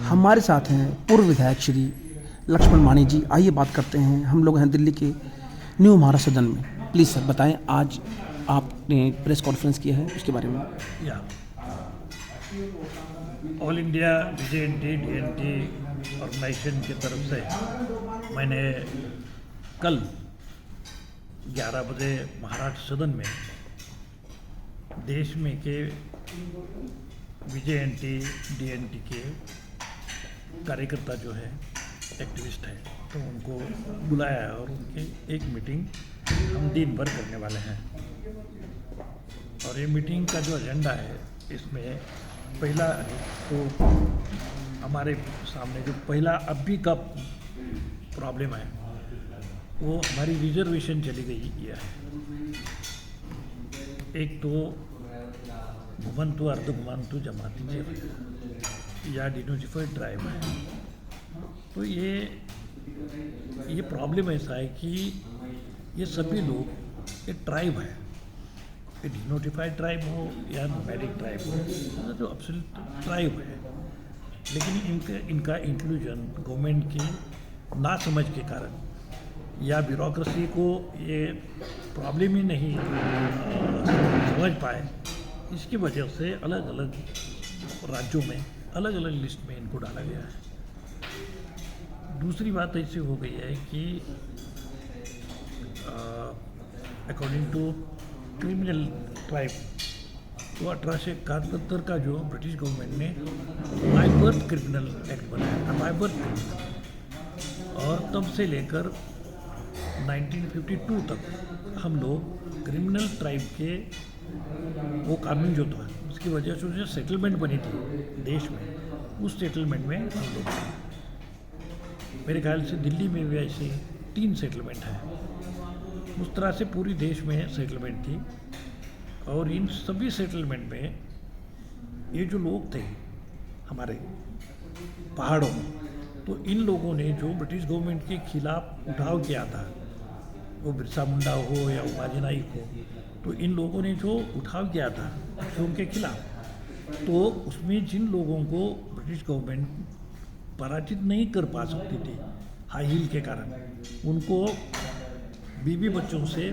हमारे साथ हैं पूर्व विधायक श्री लक्ष्मण मानी जी। आइए बात करते हैं। हम लोग हैं दिल्ली के न्यू महाराष्ट्र सदन में। प्लीज़ सर बताएं, आज आपने प्रेस कॉन्फ्रेंस किया है, उसके बारे में। या ऑल इंडिया बीजेएनटी डीएनटी ऑर्गेनाइजेशन की तरफ से मैंने कल 11 बजे महाराष्ट्र सदन में देश में के बीजेएनटी डीएनटी के कार्यकर्ता जो है, एक्टिविस्ट है, तो उनको बुलाया है और उनकी एक मीटिंग हम दिन भर करने वाले हैं। और ये मीटिंग का जो एजेंडा है, इसमें पहला तो हमारे सामने जो पहला अभी का प्रॉब्लम है वो हमारी रिजर्वेशन चली गई है। एक तो घुमंतु अर्ध घुमंतु जमाती या डिनोटिफाइड ट्राइब है। तो ये प्रॉब्लम ऐसा है कि ये सभी लोग एक ट्राइब है, ये डिनोटिफाइड ट्राइब हो या नोमैडिक ट्राइब हो, जो एब्सोल्यूट ट्राइब है, लेकिन इनका इंक्लूजन गवर्नमेंट की ना समझ के कारण या ब्यूरोक्रेसी को ये प्रॉब्लम ही नहीं समझ पाए, इसकी वजह से अलग अलग राज्यों में अलग अलग लिस्ट में इनको डाला गया है। दूसरी बात ऐसी हो गई है कि अकॉर्डिंग टू क्रिमिनल ट्राइब, तो 1871 का जो ब्रिटिश गवर्नमेंट ने बाय बर्थ क्रिमिनल एक्ट बनाया था, बाय बर्थ क्रिमिनल, और तब से लेकर 1952 तक हम लोग क्रिमिनल ट्राइब के वो कानून जो था, उसकी वजह से जो सेटलमेंट बनी थी देश में, उस सेटलमेंट में हम लोग थे। मेरे ख्याल से दिल्ली में भी ऐसे 3 सेटलमेंट हैं। उस तरह से पूरी देश में सेटलमेंट थी। और इन सभी सेटलमेंट में ये जो लोग थे हमारे पहाड़ों में, तो इन लोगों ने जो ब्रिटिश गवर्नमेंट के खिलाफ उठाव किया था, वो बिरसा मुंडा हो या उमाजी नाइक हो, तो इन लोगों ने जो उठाव किया था उनके खिलाफ, तो उसमें जिन लोगों को ब्रिटिश गवर्नमेंट पराजित नहीं कर पा सकती थी हाई हील के कारण, उनको बीवी बच्चों से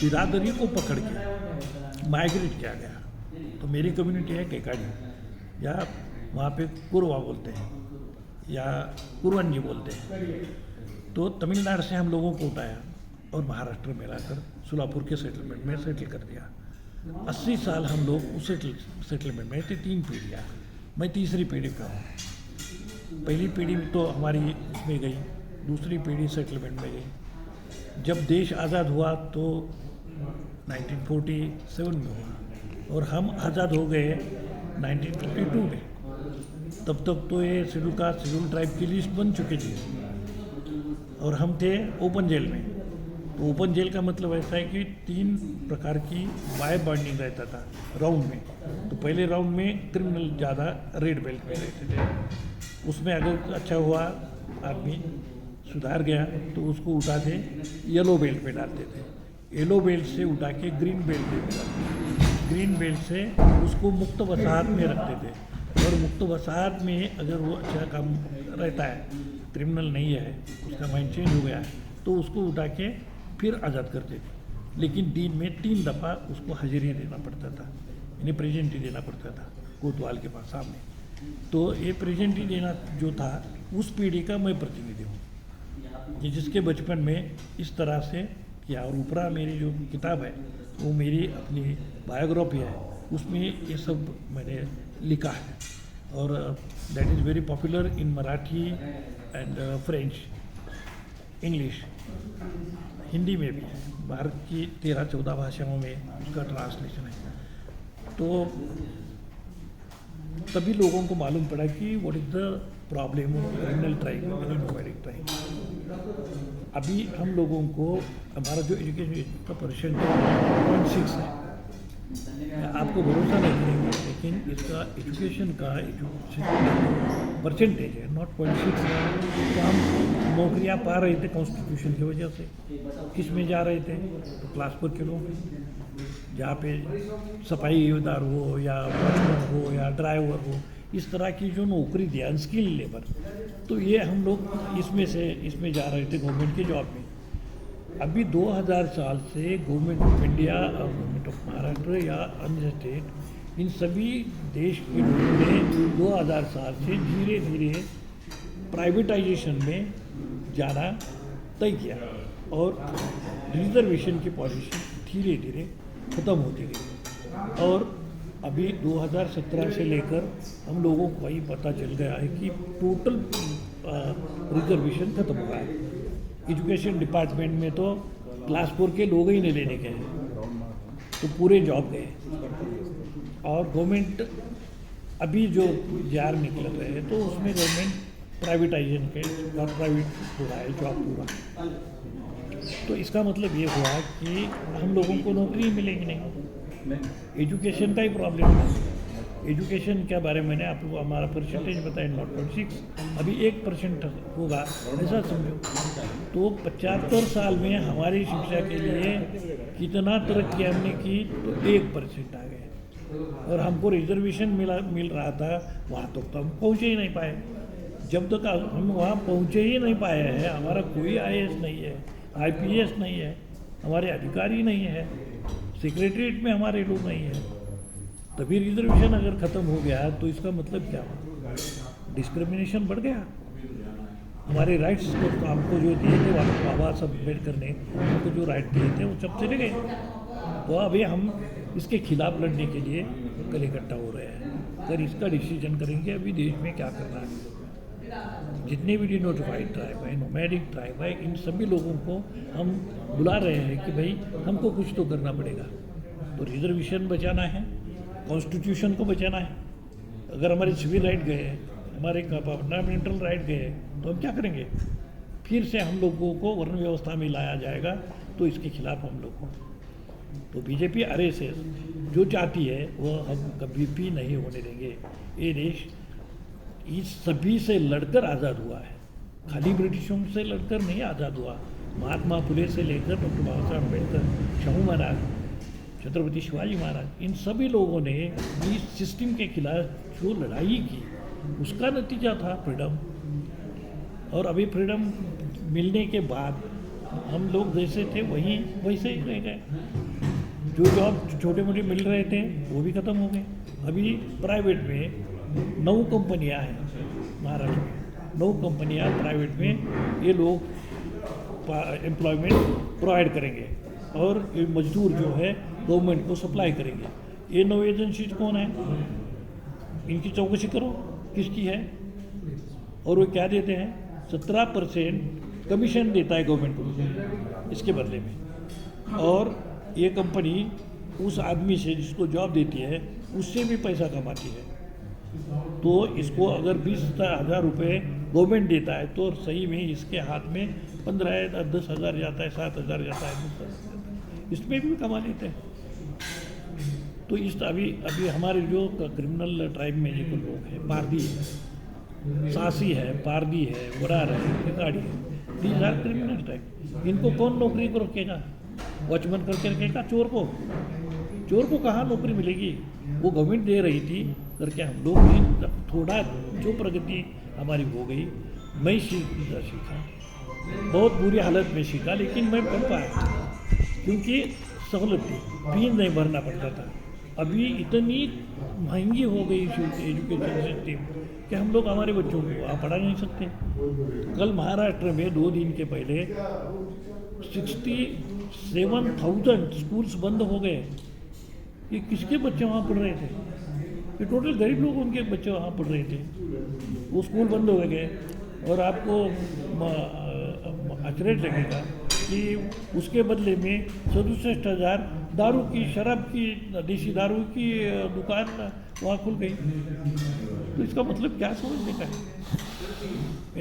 बिरादरी को पकड़ के माइग्रेट किया गया। तो मेरी कम्युनिटी है केकाडी, या वहाँ पे कुरवा बोलते हैं या कुरवंजी बोलते हैं। तो तमिलनाडु से हम लोगों को उठाया और महाराष्ट्र में लाकर सोलापुर के सेटलमेंट में सेटल कर दिया। 80 साल हम लोग उस सेटलमेंट में थे, 3 पीढ़ियाँ। मैं तीसरी पीढ़ी का हूँ। पहली पीढ़ी तो हमारी इसमें गई, दूसरी पीढ़ी सेटलमेंट में गई। जब देश आज़ाद हुआ तो 1947 में हुआ और हम आज़ाद हो गए 1952 में। तब तक तो ये शेड्यूल ट्राइब की लिस्ट बन चुकी थी और हम थे ओपन जेल में। तो ओपन जेल का मतलब ऐसा है कि 3 प्रकार की वाई बाइंडिंग रहता था राउंड में। तो पहले राउंड में क्रिमिनल ज़्यादा रेड बेल्ट में रहते थे, उसमें अगर अच्छा हुआ आदमी सुधार गया तो उसको उठा के येलो बेल्ट पे डालते थे, येलो बेल्ट से उठा के ग्रीन बेल्ट पे डालते थे, ग्रीन बेल्ट से उसको मुक्त वसाहत में रखते थे। और मुक्त वसाहत में अगर वो अच्छा काम रहता है, क्रिमिनल नहीं है, उसका माइंड चेंज हो गया है, तो उसको उठा के फिर आज़ाद करते थे। लेकिन दिन में 3 दफ़ा उसको हाजिरी देना पड़ता था, यानी प्रेजेंटी देना पड़ता था कोतवाल के पास सामने। तो ये प्रेजेंटी देना जो था, उस पीढ़ी का मैं प्रतिनिधि हूँ कि जिसके बचपन में इस तरह से किया। और ऊपरा मेरी जो किताब है वो मेरी अपनी बायोग्राफी है, उसमें ये सब मैंने लिखा है। और that is very popular in Marathi and French, English, Hindi में भी है। भारत की 13-14 भाषाओं में उसका ट्रांसलेशन है। तो तभी लोगों को मालूम पड़ा कि what is the problem of criminal tribe and nomadic tribe. अभी हम लोगों को हमारा जो एजुकेशन का परसेंटेज 0.6 है, आपको भरोसा नहीं करेंगे, लेकिन इसका एजुकेशन का परसेंटेज है 0.6। तो हम नौकरियां पा रहे थे कॉन्स्टिट्यूशन की वजह से। किस में जा रहे थे? तो क्लास 4 के लोग, जहाँ पे सफाईदार हो या वॉचमैन हो या ड्राइवर हो इस तरह की जो नौकरी थी अनस्किल्ड लेबर, तो ये हम लोग इसमें जा रहे थे गवर्नमेंट के जॉब में। अभी 2000 साल से गवर्नमेंट ऑफ इंडिया और गवर्नमेंट ऑफ महाराष्ट्र या अन्य स्टेट, इन सभी देश के लोगों ने 2000 साल से धीरे धीरे प्राइवेटाइजेशन में जाना तय किया और रिजर्वेशन की पॉलिसी धीरे धीरे ख़त्म होती गई। और अभी 2017 से लेकर हम लोगों को वही पता चल गया है कि टोटल रिजर्वेशन ख़त्म हुआ है। एजुकेशन डिपार्टमेंट में तो क्लास 4 के लोग ही नहीं लेने गए तो पूरे जॉब गए। और गवर्नमेंट अभी जो जार निकल रहे हैं तो उसमें गवर्नमेंट प्राइवेटाइजेशन के प्राइवेट हो रहा है जॉब पूरा। तो इसका मतलब ये हुआ कि हम लोगों को नौकरी मिलेगी नहीं। एजुकेशन का ही प्रॉब्लम है। एजुकेशन के बारे में मैंने आपको हमारा परसेंटेज बताया 0.6, अभी 1% होगा ऐसा समझो। तो 75 साल में हमारी शिक्षा के लिए कितना तरक्की हमने की, तो 1% आ गए। और हमको रिजर्वेशन मिल रहा था वहाँ तक तो हम पहुँचे ही नहीं पाए। जब तक हम वहाँ पहुँचे ही नहीं पाए हैं, हमारा कोई IAS नहीं है, IPS नहीं है, हमारे अधिकारी नहीं है, सेक्रेटरीट में हमारे लोग नहीं हैं, तभी रिजर्वेशन अगर ख़त्म हो गया तो इसका मतलब क्या हुआ? डिस्क्रिमिनेशन बढ़ गया। हमारे राइट्स को हमको जो दिए थे बाबा साहब अम्बेडकर ने हमको जो राइट दिए थे वो सब चले गए। तो अभी हम इसके खिलाफ लड़ने के लिए कल इकट्ठा हो रहे हैं। अगर इसका डिसीजन करेंगे अभी देश में क्या करना है। जितने भी डिनोटिफाइड ट्राइब है, नोमैडिक ट्राइब है, इन सभी लोगों को हम बुला रहे हैं कि भाई हमको कुछ तो करना पड़ेगा। तो रिजर्वेशन बचाना है, कॉन्स्टिट्यूशन को बचाना है। अगर हमारे सिविल राइट गए, हमारे फंडामेंटल राइट गए, तो हम क्या करेंगे? फिर से हम लोगों को वर्ण व्यवस्था में लाया जाएगा। तो इसके खिलाफ हम लोग को तो बीजेपी RSS जो चाहती है वो हम कभी भी नहीं होने देंगे। ये देश इस सभी से लड़कर आज़ाद हुआ है, खाली ब्रिटिशों से लड़कर नहीं आज़ाद हुआ। महात्मा फुले से लेकर डॉक्टर बाबा साहब अम्बेडकर, शाहू महाराज, छत्रपति शिवाजी महाराज, इन सभी लोगों ने इस सिस्टम के खिलाफ जो लड़ाई की उसका नतीजा था फ्रीडम। और अभी फ्रीडम मिलने के बाद हम लोग जैसे थे वहीं वैसे ही रह गए। जो जॉब छोटे मोटे मिल रहे थे वो भी ख़त्म हो गए। अभी प्राइवेट में 9 कंपनियां हैं महाराष्ट्र में, 9 कंपनियां प्राइवेट में ये लोग एम्प्लॉयमेंट प्रोवाइड करेंगे और ये मजदूर जो है गवर्नमेंट को सप्लाई करेंगे। ये 9 एजेंसीज कौन है? इनकी चौकसी करो किसकी है। और वो क्या देते हैं? 17% कमीशन देता है गवर्नमेंट को इसके बदले में। और ये कंपनी उस आदमी से जिसको जॉब देती है उससे भी पैसा कमाती है। तो इसको अगर 20,000 रुपये गवर्नमेंट देता है तो सही में इसके हाथ में 15 10,000 जाता है, 7,000 जाता है, इसमें भी कमा लेते हैं। तो इस अभी हमारे जो क्रिमिनल ट्राइब में जो लोग हैं, पारदी है, सासी है, पारदी है, वरार है, भिखारी है, दीज आर क्रिमिनल ट्राइब। इनको कौन नौकरी को रखेगा? वॉचमैन करके रखेगा चोर को? चोर को कहाँ नौकरी मिलेगी? वो गवर्नमेंट दे रही थी करके हम लोग भी थोड़ा जो प्रगति हमारी हो गई। मैं सीखा, बहुत बुरी हालत में सीखा, लेकिन मैं पढ़ पाया क्योंकि सहूलत थी, फीस नहीं भरना पड़ता था। अभी इतनी महंगी हो गई एजुकेशन सिस्टम कि हम लोग हमारे बच्चों को आप पढ़ा नहीं सकते। कल महाराष्ट्र में 2 दिन के पहले 67,000 स्कूल्स बंद हो गए। ये किसके बच्चे वहाँ पढ़ रहे थे? ये टोटल गरीब लोग, उनके बच्चे वहाँ पढ़ रहे थे। वो स्कूल बंद हो गए और आपको आश्चर्य लगेगा कि उसके बदले में 67,000 दारू की, शराब की, देसी दारू की दुकान वहाँ खुल गई। तो इसका मतलब क्या समझने का है?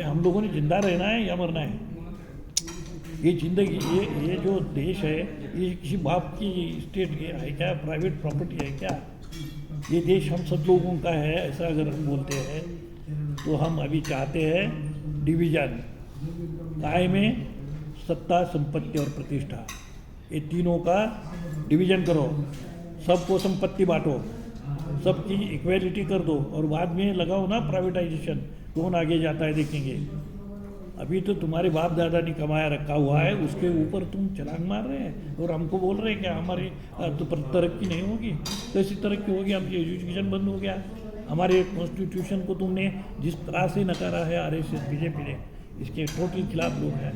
हम लोगों ने जिंदा रहना है या मरना है? ये जिंदगी, ये जो देश है ये किसी बाप की स्टेट है क्या? प्राइवेट प्रॉपर्टी है क्या? ये देश हम सब लोगों का है ऐसा अगर हम बोलते हैं तो हम अभी चाहते हैं डिवीज़न काय में सत्ता, संपत्ति और प्रतिष्ठा, ये तीनों का डिवीज़न करो, सबको संपत्ति बांटो सबकी इक्वेलिटी कर दो और बाद में लगाओ ना प्राइवेटाइजेशन, कौन आगे जाता है देखेंगे। अभी तो तुम्हारे बाप दादा ने कमाया रखा हुआ है, उसके ऊपर तुम छलांग मार रहे हैं और हमको बोल रहे हैं कि हमारी तो तरक्की नहीं होगी। कैसी तरक्की होगी? हमकी एजुकेशन बंद हो गया। हमारे कॉन्स्टिट्यूशन को तुमने जिस तरह से नकारा है आरएसएस बीजेपी ने, इसके टोटल खिलाफ लोग हैं।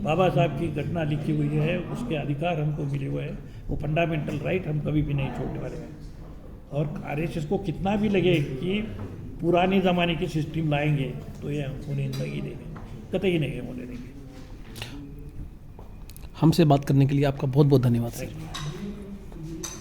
बाबा साहब की घटना लिखी हुई है, उसके अधिकार हमको मिले हुए हैं, वो फंडामेंटल राइट हम कभी भी नहीं छोड़ने वाले हैं। और आरएसएस को कितना भी लगे कि पुराने ज़माने की सिस्टम लाएंगे तो ये हमको नहीं देंगे, कतई नहीं होने देंगे। हमसे बात करने के लिए आपका बहुत बहुत धन्यवाद सर। Thank you.